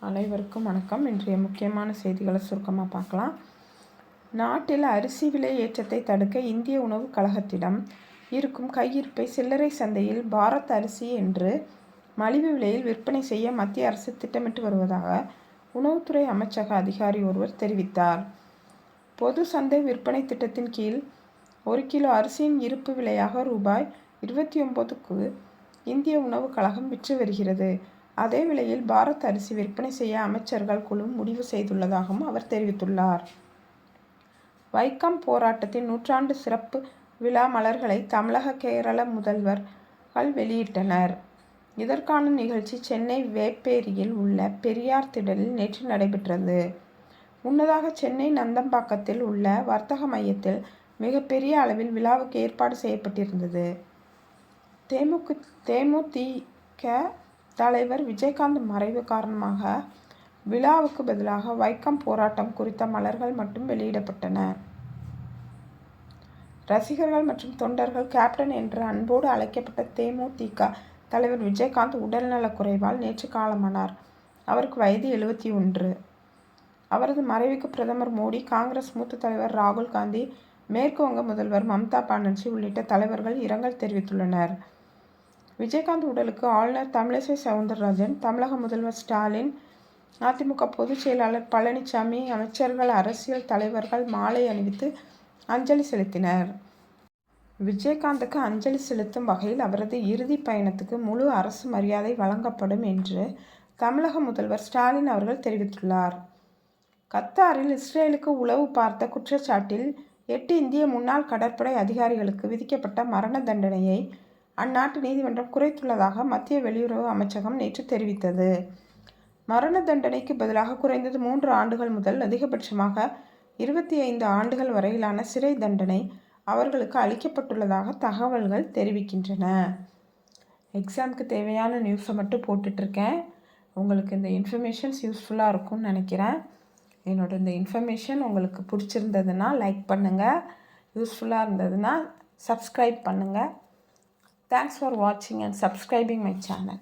அனைவருக்கும் வணக்கம். இன்றைய முக்கியமான செய்திகளை சுருக்கமாக பார்க்கலாம். நாட்டில் அரிசி விலை ஏற்றத்தை தடுக்க இந்திய உணவுக் கழகத்திடம் இருக்கும் கையிருப்பை சில்லறை சந்தையில் பாரத் அரிசி என்று மலிவு விலையில் விற்பனை செய்ய மத்திய அரசு திட்டமிட்டு வருவதாக உணவுத்துறை அமைச்சக அதிகாரி ஒருவர் தெரிவித்தார். பொது சந்தை விற்பனை திட்டத்தின் கீழ் 1 கிலோ அரிசியின் இருப்பு விலையாக ரூபாய் 29க்கு இந்திய உணவுக் கழகம் விற்று வருகிறது. அதே விலையில் பாரத் அரிசி விற்பனை செய்ய அமைச்சர்கள் குழு முடிவு செய்துள்ளதாகவும் அவர் தெரிவித்துள்ளார். வைக்கம் போராட்டத்தின் நூற்றாண்டு சிறப்பு விழா மலர்களை தமிழக, கேரள முதல்வர்கள் வெளியிட்டனர். இதற்கான நிகழ்ச்சி சென்னை வேப்பேரியில் உள்ள பெரியார் திடலில் நேற்று நடைபெற்றது. முன்னதாக சென்னை நந்தம்பாக்கத்தில் உள்ள வர்த்தக மையத்தில் மிகப்பெரிய அளவில் விழாவுக்கு ஏற்பாடு செய்யப்பட்டிருந்தது. தேமுதிக தலைவர் விஜயகாந்த் மறைவு காரணமாக விழாவுக்கு பதிலாக வைக்கம் போராட்டம் குறித்த மலர்கள் மட்டும் வெளியிடப்பட்டன. ரசிகர்கள் மற்றும் தொண்டர்கள் கேப்டன் என்று அன்போடு அழைக்கப்பட்ட தேமுதிக தலைவர் விஜயகாந்த் உடல்நலக்குறைவால் நேற்று காலமானார். அவருக்கு வயது 71. அவரது மறைவுக்கு பிரதமர் மோடி, காங்கிரஸ் மூத்த தலைவர் ராகுல் காந்தி, மேற்கு வங்க முதல்வர் மம்தா பானர்ஜி உள்ளிட்ட தலைவர்கள் இரங்கல் தெரிவித்துள்ளனர். விஜயகாந்த் உடலுக்கு ஆளுநர் தமிழிசை சவுந்தரராஜன், தமிழக முதல்வர் ஸ்டாலின், அதிமுக பொதுச் செயலாளர் பழனிசாமி, அமைச்சர்கள், அரசியல் தலைவர்கள் மாலை அணிவித்து அஞ்சலி செலுத்தினர். விஜயகாந்துக்கு அஞ்சலி செலுத்தும் வகையில் அவரது இறுதி பயணத்துக்கு முழு அரசு மரியாதை வழங்கப்படும் என்று தமிழக முதல்வர் ஸ்டாலின் அவர்கள் தெரிவித்துள்ளார். கத்தாரில் இஸ்ரேலுக்கு உளவு பார்த்த குற்றச்சாட்டில் 8 இந்திய முன்னாள் கடற்படை அதிகாரிகளுக்கு விதிக்கப்பட்ட மரண தண்டனையை அந்நாட்டு நீதிமன்றம் குறைத்துள்ளதாக மத்திய வெளியுறவு அமைச்சகம் நேற்று தெரிவித்தது. மரண தண்டனைக்கு பதிலாக குறைந்தது 3 ஆண்டுகள் முதல் அதிகபட்சமாக 25 ஆண்டுகள் வரையிலான சிறை தண்டனை அவர்களுக்கு அளிக்கப்பட்டுள்ளதாக தகவல்கள் தெரிவிக்கின்றன. எக்ஸாமுக்கு தேவையான நியூஸை மட்டும் போட்டுட்ருக்கேன். உங்களுக்கு இந்த இன்ஃபர்மேஷன்ஸ் யூஸ்ஃபுல்லாக இருக்கும்னு நினைக்கிறேன். என்னோட இந்த இன்ஃபர்மேஷன் உங்களுக்கு பிடிச்சிருந்ததுன்னா லைக் பண்ணுங்கள். யூஸ்ஃபுல்லாக இருந்ததுன்னா சப்ஸ்கிரைப் பண்ணுங்கள். Thanks for watching and subscribing my channel.